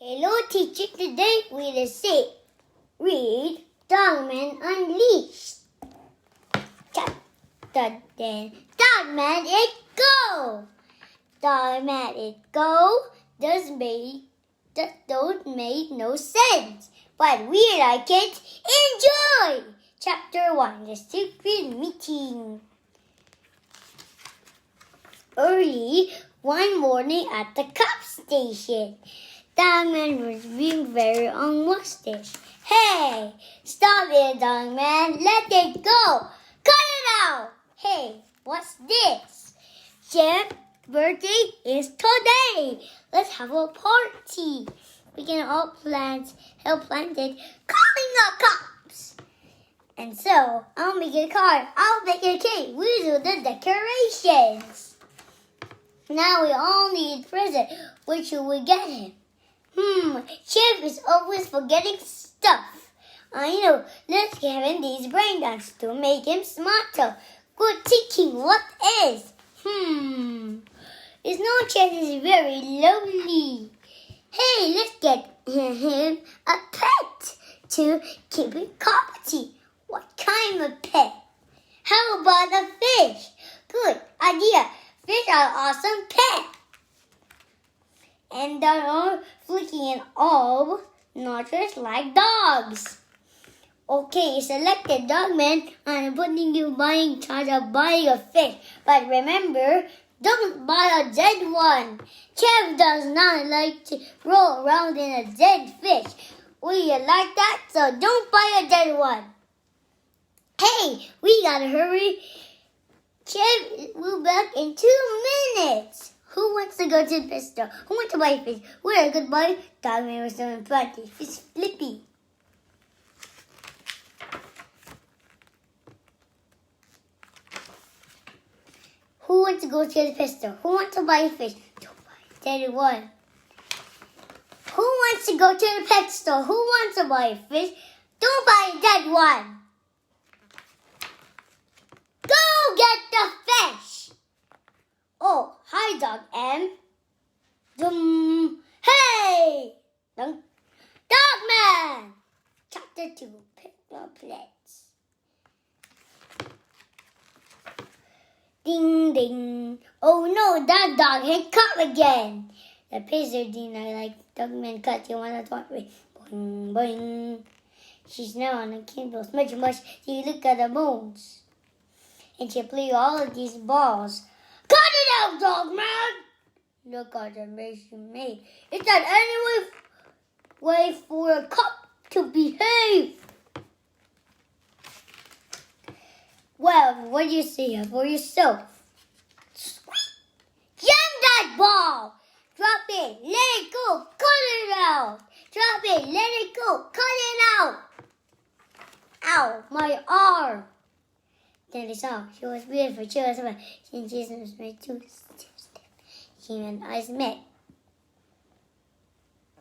Hello, teacher. Today we will read Dogman Unleashed. Chapter 10. Dogman It Go. Dogman It Go don't make no sense, but we like it. Enjoy. Chapter 1. The Secret Meeting. Early one morning at the cop station, Dogman was being very unmustache. Hey, stop it, Dogman. Let it go. Cut it out. Hey, what's this? Jeff's birthday is today. Let's have a party. We can all help plant it, calling the cops. And so, I'll make a card. I'll make a cake. We do the decorations. Now we all need a present. What should we get him? Chef is always forgetting stuff. I know. Let's give him these brain dance to make him smarter. Good thinking. What is? His no chef is very lonely. Hey, let's get him a pet to keep him company. What kind of pet? How about a fish? Good idea. Fish are awesome pets. And they're all flicking and all, not just like dogs. Okay, selected Dogman. I'm putting you in charge of buying a fish. But remember, don't buy a dead one. Chef does not like to roll around in a dead fish. We like that, so don't buy a dead one. Hey, we gotta hurry. Chef will be back in 2 minutes. Who wants to go to the pet store? Who wants to buy fish? We're a good boy. Dogman was so funny. He's flippy. Who wants to go to the pet store? Who wants to buy fish? Don't buy a dead one. Who wants to go to the pet store? Who wants to buy fish? Don't buy a dead one. Go get the fish. Oh, hi, Dog M. Hey! Dogman! Chapter 2. Pick the plates. Ding, ding. Oh, no, that dog hit caught again. The pizza dinner like Dogman cut you on the top. Boing, boing. She's now on the candle. Much. You look at the bones. And she play all of these balls. Cut it out, Dogman! Look at the mess you made. Is that any way for a cop to behave? Well, what do you see for yourself? Jam that ball! Drop it, let it go, cut it out! Drop it, let it go, cut it out! Ow, my arm! Then they saw she was beautiful. She was about since Jesus made 2 steps. She and eyes met.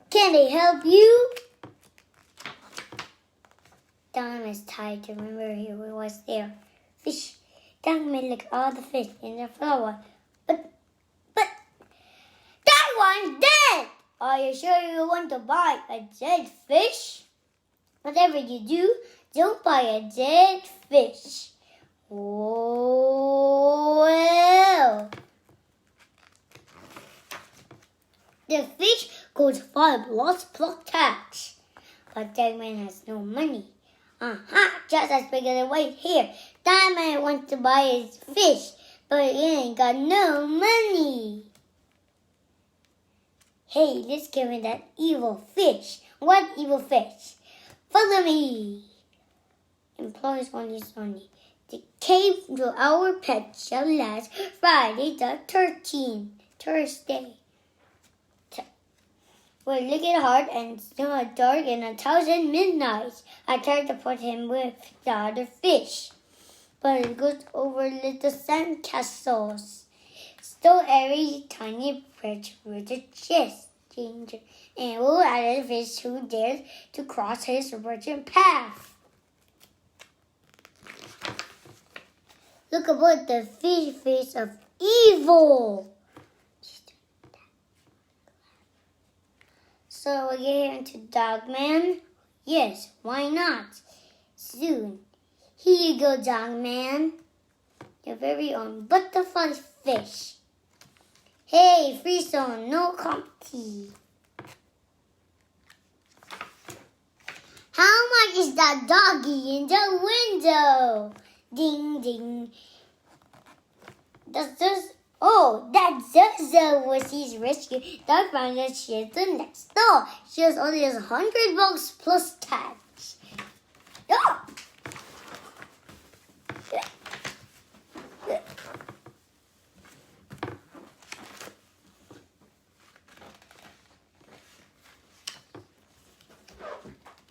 Can they help you? Dogman was tired to remember he was there. Fish. Dogman looked at all the fish in the flower. But that one's dead! Are you sure you want to buy a dead fish? Whatever you do, don't buy a dead fish. Oh, well. The fish goes 5 lots plus tax. But Dogman has no money. Just as big as the white here. Dogman wants to buy his fish, but he ain't got no money. Hey, let's give him that evil fish. What evil fish? Follow me. Employees only. The cave to our pet shall last Friday the 13th, Thursday. We're looking hard and dark and 1,000 midnights. I tried to put him with the other fish, but it goes over little sand castles. Still every tiny bridge with a chest danger, and we'll add a fish who dares to cross his virgin path. Look about the fish face of evil. So are you here to Dogman? Yes, why not? Soon. Here you go, Dogman. Your very own butterfly fish. Hey, free zone, no compty. How much is that doggy in the window? Ding, ding. That's Denzel was his rescue. Dog found that she is the next door. She was only $100 plus tax. Oh.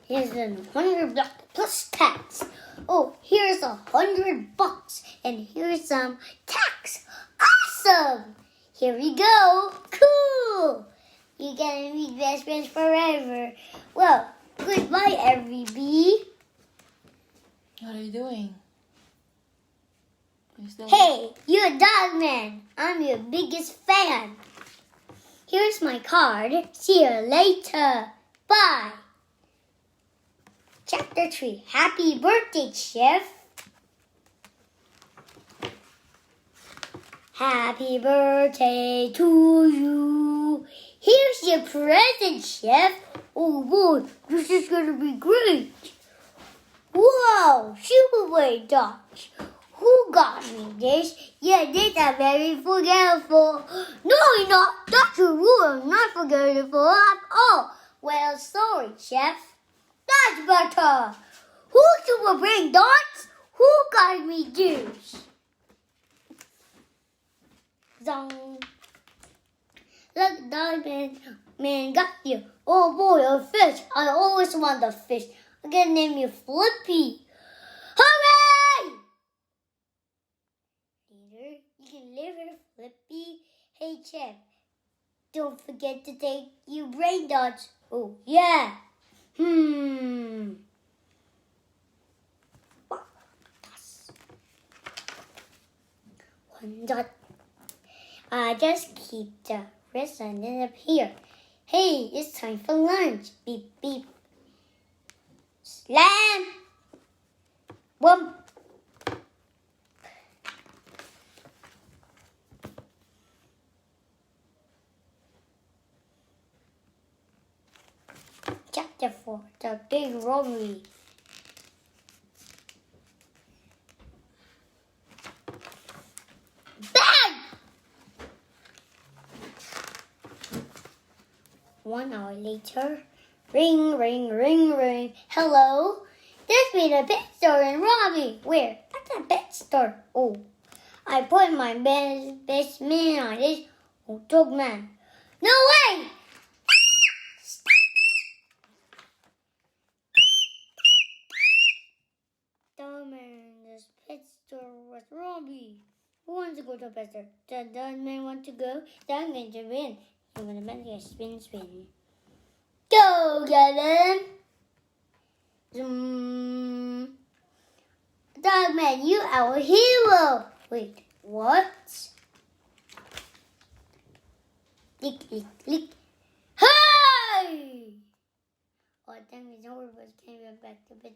Here's $100 plus tax. Oh, here's $100, and here's some tax. Awesome! Here we go. Cool. You're gonna be best friends forever. Well, goodbye, every bee. What are you doing? Hey, you're a dog man. I'm your biggest fan. Here's my card. See you later. Bye. Chapter 3. Happy birthday, Chef. Happy birthday to you. Here's your present, Chef. Oh boy, this is gonna be great. Whoa, super weight Dutch. Who got me this? Yeah, these are very forgetful. No, you're not. That's a rule. I'm not forgetful at all. Well, sorry, Chef. That's better. Who super brain dots? Who got me this? Zong. Look, dog man got you. Oh boy, a fish. I always want a fish. I'm gonna name you Flippy. Hooray! Later, you can live here, Flippy. Hey, Chef, don't forget to take your brain dots. Oh, yeah. One dot. I just keep the rest and then up here. Hey, it's time for lunch. Beep, beep. Slam! Whoop. Chapter 4, The Big Robbery. Bang! 1 hour later, ring, ring, ring, ring. Hello? There's been a pet store in Robbie. Where? At the pet store. Oh, I put my best man on it. Oh, dog man. No way! This pet store was Robbie. Who wants to go to a pet store? Does the man want to go? Then going to win. I'm gonna make a spin. Go get him! Zoom. Dogman, you our hero. Wait, what? Click, click, click. Hey! Oh, damn, it's over, but came back to bed.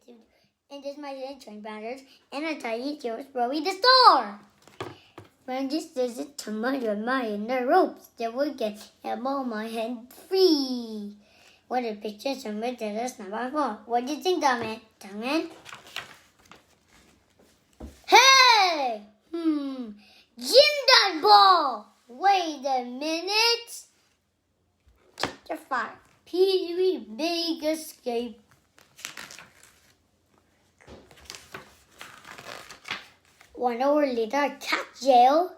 And this my train batters, and I tell you, Joe's probably the store. When this visit to my in the ropes, they will get a ball my hand free. What a picture somewhere that's not my fault. What do you think, Dogman? Dogman? Hey! Jim that ball! Wait a minute. Chapter 5. Pee-wee Big Escape. One hour later, cat jail.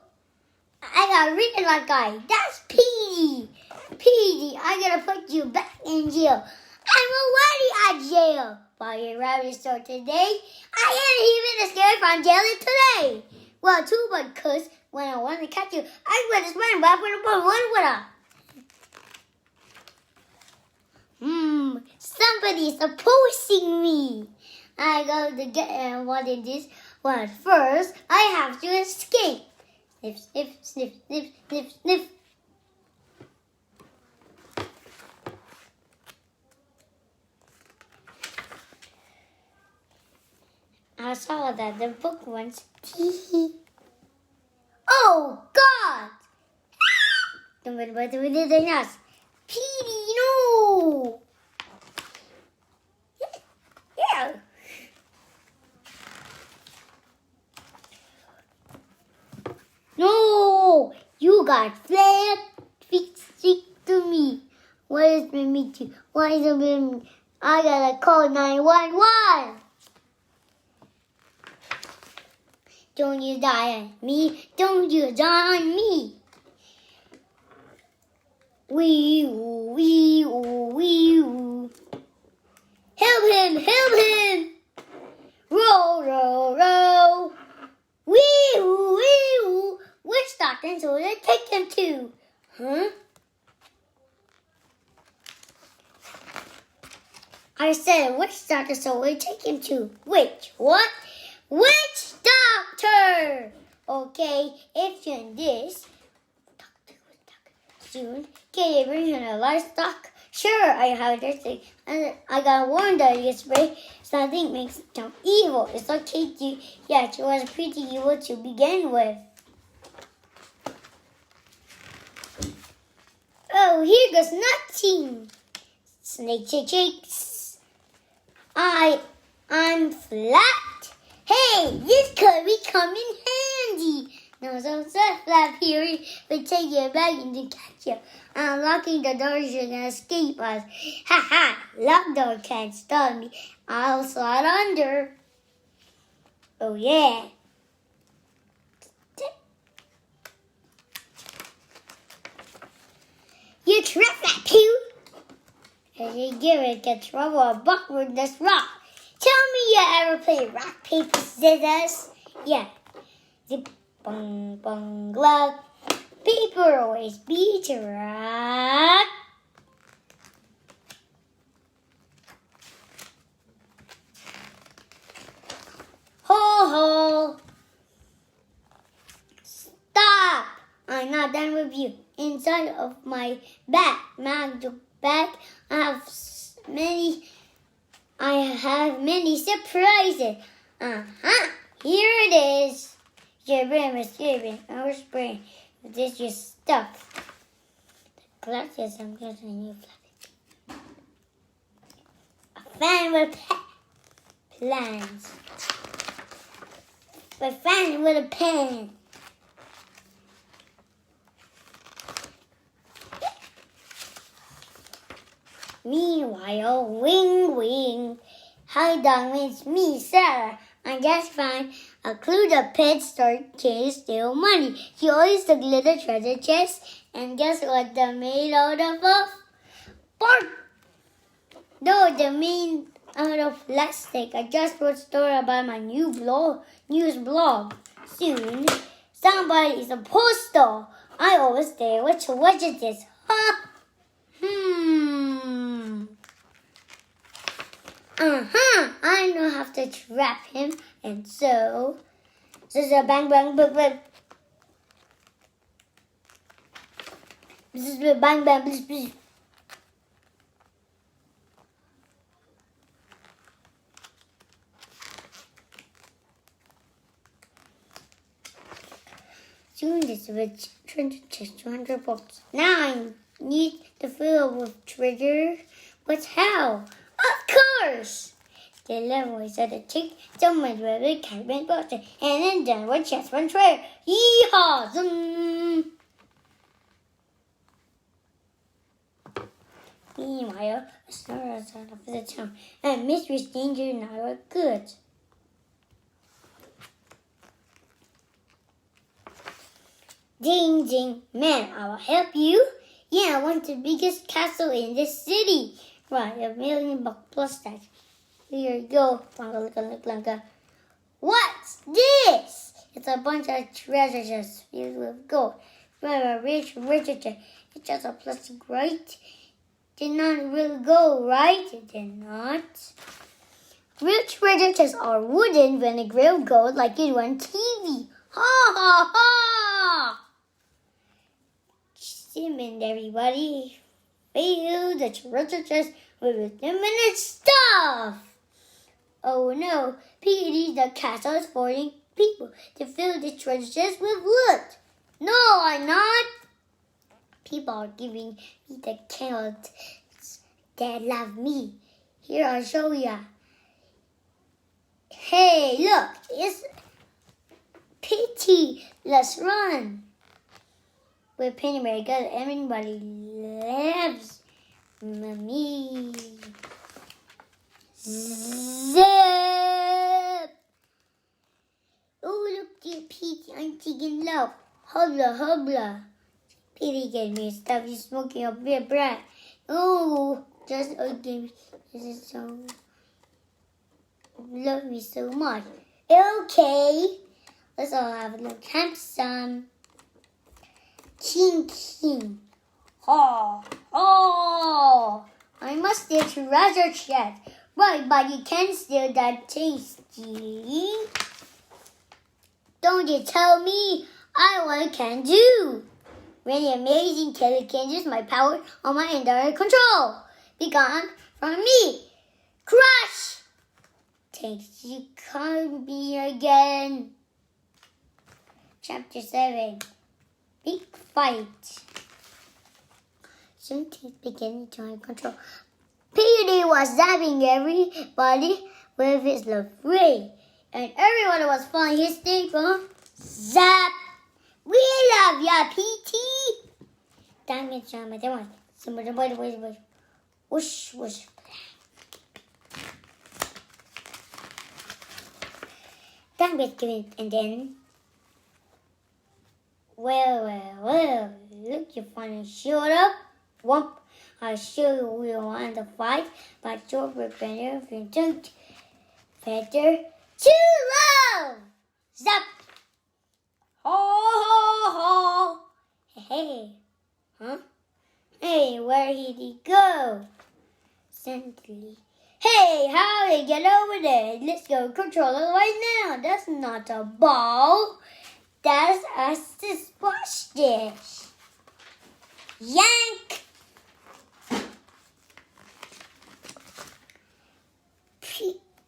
I got rid of that guy. That's Petey. Petey, I gotta put you back in jail. I'm already at jail. By your rabbit store today, I ain't even escaped from jail today. Well, too bad, cause when I want to catch you, I went to swim back with a somebody's opposing me. I go to get and what is this? But first, I have to escape. Sniff, sniff, sniff, sniff, sniff, sniff. saw that the book wants tea. Oh, God! Petey, no! Yeah. No! You got flat feet stick to me. What is me to? Why is it me? I gotta call 911. Don't you die on me. Don't you die on me. Wee-oo, wee-oo, wee-oo. Help him, help him. Row, row, row. Wee-oo, wee-oo. Which doctor so they take him to? Huh? I said, which doctor so we take him to? Which? What? Which doctor? Okay, if you're in this, soon, can you bring in a livestock? Sure, I have this thing. I got warned that yesterday. Something makes them evil. It's okay to, yeah, she was pretty evil to begin with. Oh, here goes nothing. Snake shakes. I'm flat. Hey, this could come in handy. No, so flap here will take you back and catch you. Unlocking the doors, you can escape us. Ha ha! Lock door can't stop me. I'll slide under. Oh yeah. You trap that too. If you give it, get trouble or buck with this rock. Tell me you ever play rock, paper, scissors? Yeah. Zip, bong, bong, glove. Paper always beats rock. Ho, ho. Stop. I'm not done with you. Inside of my magic bag, I have many surprises. Here it is. Your brain is giving our spring. This your stuff. The glasses I'm getting you flat. A fan with plans. A fan with a pen. Meanwhile, wing, wing. Hi, dog, it's me, Sarah. I just found a clue the pet store can't steal money. She always took little treasure chest, and guess what they're made out of? Bark! No, they're made out of plastic. I just wrote a story about my news blog. Soon, somebody is a postal. I always say, what is this? Huh? I know how to trap him, and so this is a bang bang book. This is a bang bang please. Soon this will turn to just 200 bucks. Now I need to fill with treasure. But how? Of course! The level is at the chick, someone's really cabin button, and then done with chest one tray. Yeehaw! Zoom! Meanwhile, a snore is out of the town, and Mistress Danger now are good. Ding, ding, man, I will help you. Yeah, I want the biggest castle in this city. Right, $1 million plus that. Here you go. What's this? It's a bunch of treasure chests filled with gold. Right, a rich chest. It's just a plastic, right? Did not really gold, right? It did not. Real treasure chests are wooden when they grow gold like you do on TV. Ha ha ha! Simon, everybody. Fill the treasure chest with limited stuff. Oh no, Petey the castle is forcing people to fill the trenches with wood. No, I'm not. People are giving me the candles that love me. Here, I'll show ya. Hey, look, it's Petey. Let's run. With Penny America, everybody loves me. Zip! Oh, look, dear Petey, I'm taking love. Hubla, hubla. Petey gave me stuff. He's smoking a bit bright. Oh, just again. This is so. Love me so much. Okay. Let's all have a little handsome. Ching, ching. Oh, oh. I must steal treasure chest. Right, but you can't steal that tasty. Don't you tell me what I can do. Really amazing killer can use my power on my indirect control. Be gone from me. Crush! Takes you can't be again. Chapter 7. Big fight. Soon things begin to have control. Petey was zapping everybody with his love ray. And everyone was following his staple. Zap! We love ya, Petey! Diamond, diamond, diamond. Somebody, wait. Whoosh, whoosh. Diamond came in, and then. Well. Look, you finally showed up. Wump. I sure we want to fight, but you're better if you don't. Better to love! Zap! Ho! Hey. Huh? Hey, where did he go? Suddenly. Hey, how did he get over there? Let's go control it right now. That's not a ball. That's a squash dish. Yank!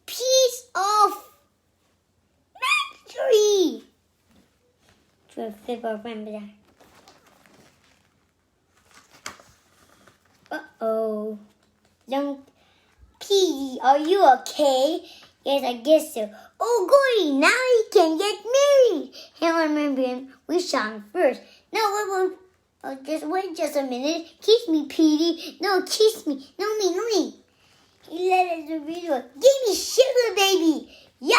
Piece of tree. Uh-oh. Young Petey, are you okay? Yes, I guess so. Oh, goody, now he can get married. Hey, remember him. We shot him first. No, just wait just a minute. Kiss me, Petey. No, kiss me. No, me. He let us a video. Give me sugar, baby. Yeah!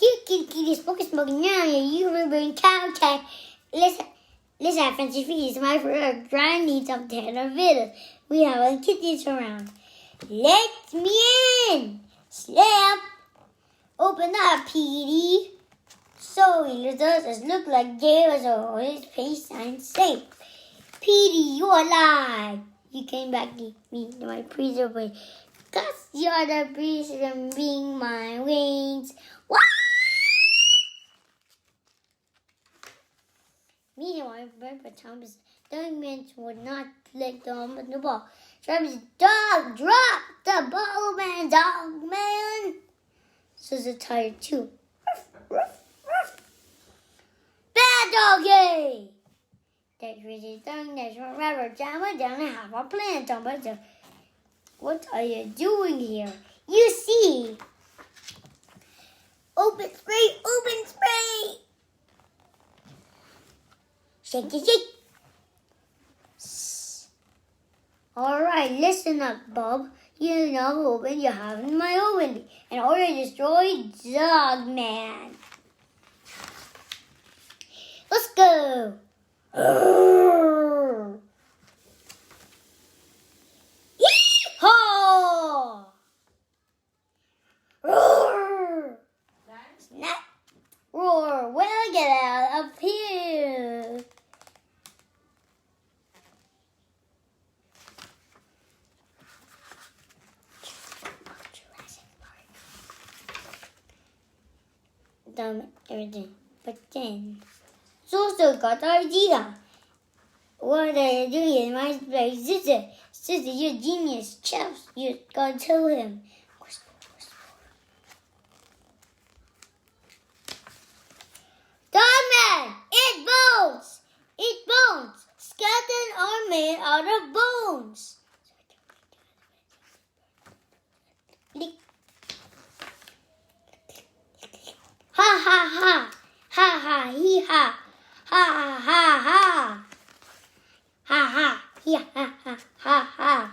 You kitty, smoking now. You remember cow cat. Let's have fancy feast. My friend Brian needs some tender vittles. We have a kitties around. Let me in. Slap. Open up, Petey. So he does us look like Gale or his face and safe. Petey, you're alive. You came back to me, my preserver. Cause you're the reason being my wings. Wah! Meanwhile, remember Thomas Diamond would not let go of the ball. Travis dog drop the ball, man, dog man. So the tired too. Bad doggy. That really thing that's forever down down and have a plan, Thomas. What are you doing here? You see. Open spray. Shake. All right, listen up, Bob. You know oven you have in my oven in order to destroy Dogman. Let's go. Yeehaw! Roar! Snap! Roar! Well, get out of here! Done everything, but then Zozo got the idea. What are you doing in my place? Sister, you're a genius. Chaps, you gotta tell him. Whisper, whisper. Dogman, eat bones! Eat bones! Skeletons are made out of bones. Lick. Ha ha ha! Ha ha hee ha! Ha ha ha ha! Ha ha hee ha ha ha ha!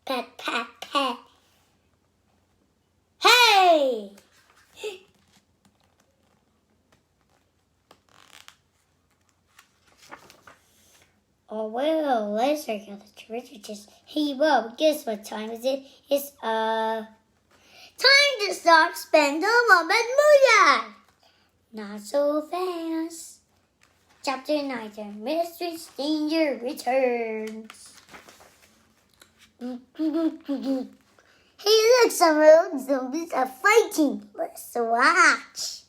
Pat pat pat! Hey! Oh well, let's check out the treasure. Hey Bob, guess what time is it? It's time to start spend the moment moolah. Not so fast. Chapter 9, the mystery danger returns. Hey look, some road zombies are fighting. Let's watch.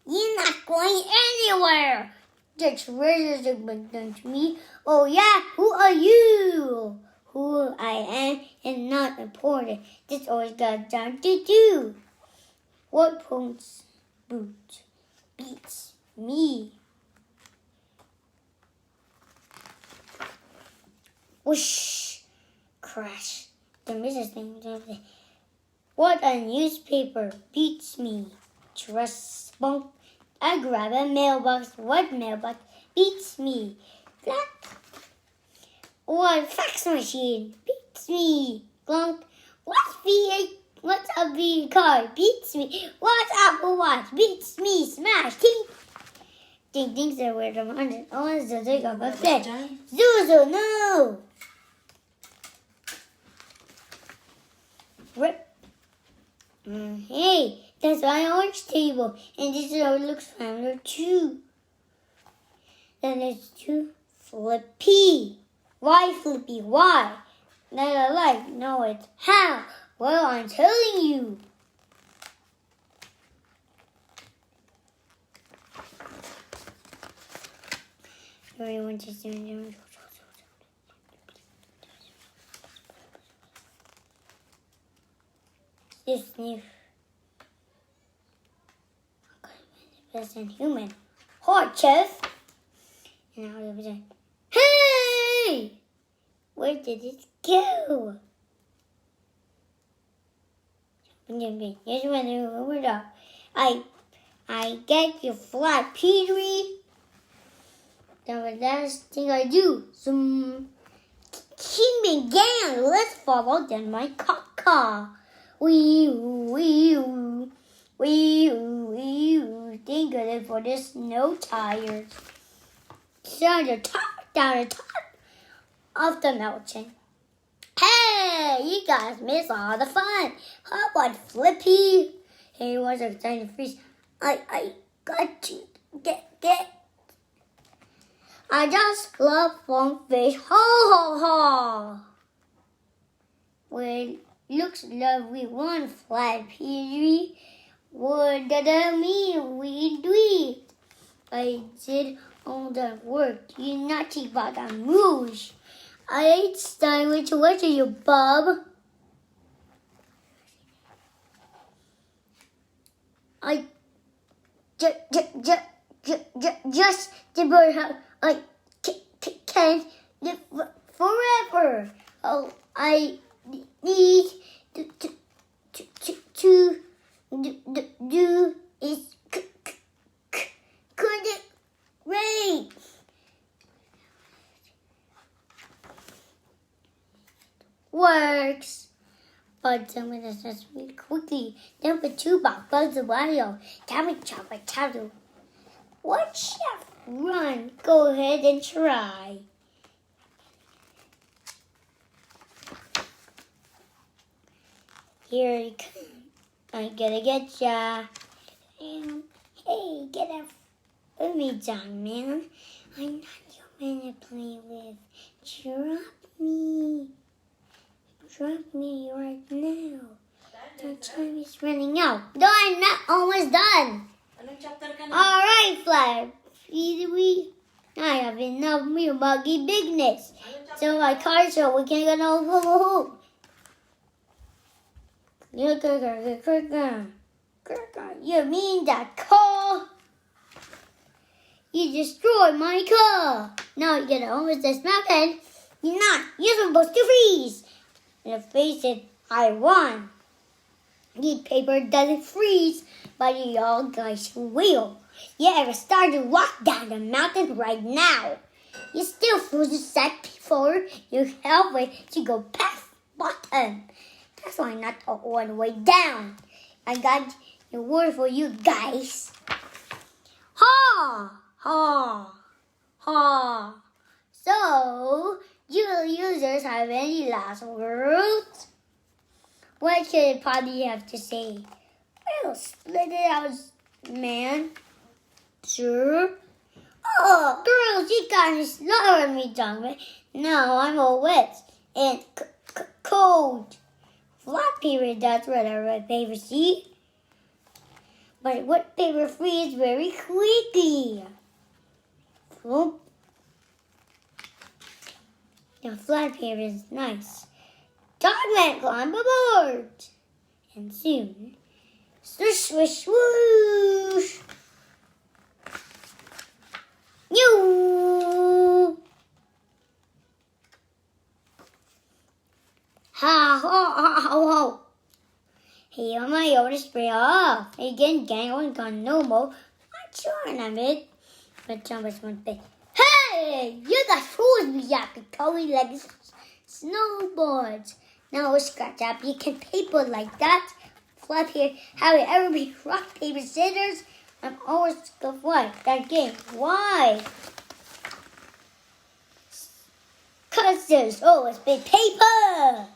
You're not going anywhere. The treasures are done to me. Oh yeah, who are you? Who I am is not important. This always got down to do. What pumps boot beats me? Whoosh! Crash. The Mrs. thing. What a newspaper beats me. Trust bump. I grab a mailbox. What mailbox beats me? Flap. What fax machine beats me? Glunk. What's a V car beats me? What's Apple Watch beats me? Smash. Ting. Ding dings are where the hundred. Oh, it's the thing of a bed. Zuzu, no. Rip. Hey, that's my orange table, and this is how it looks familiar too. Then there's two Flippy. Why Flippy? Why? Not I like. No, it's how. Well, I'm telling you. Everyone just doing this new person human hot chef. And now we're saying, hey, where did it go? Here's when over the I get your flat Petrie. The last thing I do, some king began. Let's follow then my caca. Wee-oo. Thank goodness for the snow tires. Down the top of the mountain. Hey, you guys missed all the fun. How about Flippy? He was trying to freeze. I got to get. I just love one fish. Ho ho ho. Well, looks lovely. One flat Petrie. What did I mean? We do it. I did all the work. You naughty bagamouche. I ate sandwich. What are you, Bob? I just the bird. I can't live forever. Oh, I need to do is couldn't rain. Works. But someone that says really quickly. Number 2 bugs a while. Tammy chopper tattle. What chef? Run. Go ahead and try. Here you come. I'm gonna get ya. Hey, get off of me, John, man. I'm not your man to play with. Drop me. Drop me right now. The time is running out. No, I'm not almost done. Anong chapter ka na? Alright, Fly. I have enough real buggy bigness. So my car so we can go home. You mean that car? You destroyed my car. Now you get home with this mountain. You're not. You're supposed to freeze. And face it, I won. Need paper doesn't freeze, but y'all guys will. You ever start to walk down the mountain right now? You still frozen set before you're halfway to go past bottom. That's why not one way down. I got a word for you guys. Ha! Ha! Ha! So, you users have any last words? What should Potty have to say? Well, split it out, man. Sure. Oh, girls, you guys slower me, Donovan. Now I'm all wet and cold. Flat paper, that's what I read paper, see? But wet paper freezes very quickly. Whoop. Now flat paper is nice. Dogman climb aboard. And soon, swish, swish, swoosh. You. Ha, ha, ha, ha, ha. Hey, on my own spray off. Again, gang on gun no more. I'm trying a bit. But Thomas won't be. Hey, you guys fooled me after calling like snowboards. Now scratch up. You can paper like that. Flap here. Have you ever been rock, paper, scissors? I'm always good for that game. Why? Cause there's always been paper.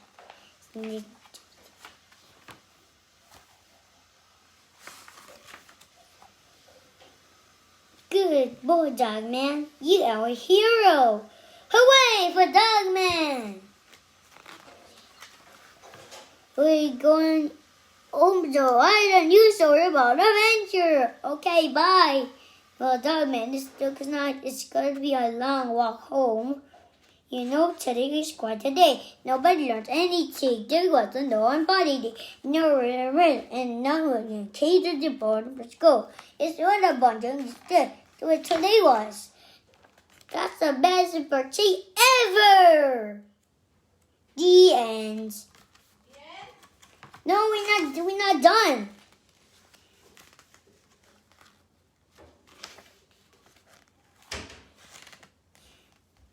Good boy, Dogman. You are a hero. Hooray for Dogman! We're going home to island. You story about adventure. Okay, bye. Well, Dogman, it's going to be a long walk home. You know, today is quite a day. Nobody learned anything. There wasn't no one body day. No real, and none was in case of the board for school. It's what a bunch of understood what today was. That's the best party ever. The end. No, we're not done.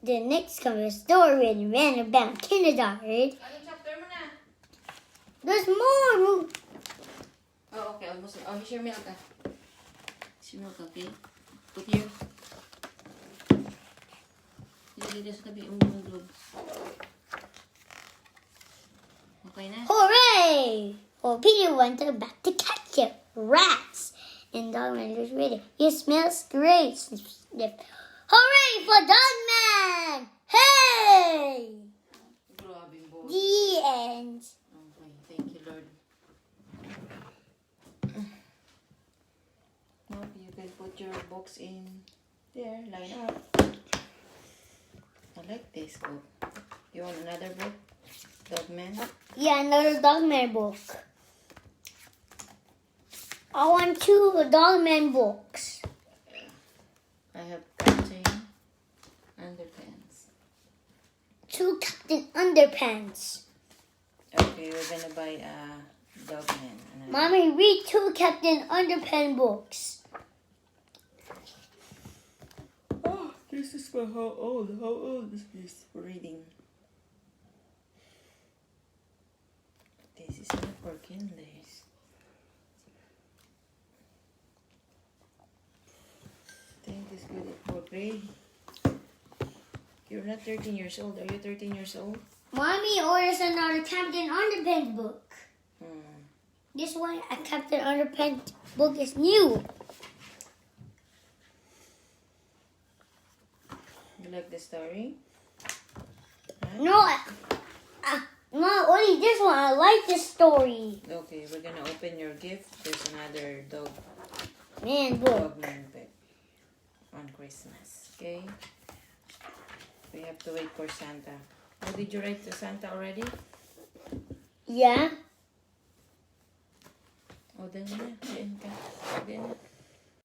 The next cover story in ran about kindergarten. Anong chapter mo na? There's more. Oh, okay. Almost. Oh, share milk ka. Share milk, okay? Put here. Ilagay dito sa tabi yung globe. Okay na? Hooray! Well, Peter went back to catch it. Rats. And Dogman was ready. It smells great. Snip, snip. Hooray for Dogman! Hey! Grabe boy. The end. Okay, thank you, Lord. Now you can put your books in there, line up. I like this book. You want another book? Dogman? Yeah, another Dogman book. I want 2 Dogman books. I have Captain Underpants. 2 Captain Underpants. Okay, we're gonna buy a Dogman. Mommy, read 2 Captain Underpants books. Oh, this is for how old? How old is this reading? This is not for kindlers. I think this good for grade. You're not 13 years old. Are you 13 years old? Mommy orders another Captain Underpants book. Hmm. This one, a Captain Underpants book is new. You like the story? Huh? No, No, only this one. I like this story. Okay, we're gonna open your gift. There's another Man, book. dog-man pet on Christmas. Okay? We have to wait for Santa. Oh, did you write to Santa already? Yeah. Oh, then na. Then ka. Then na.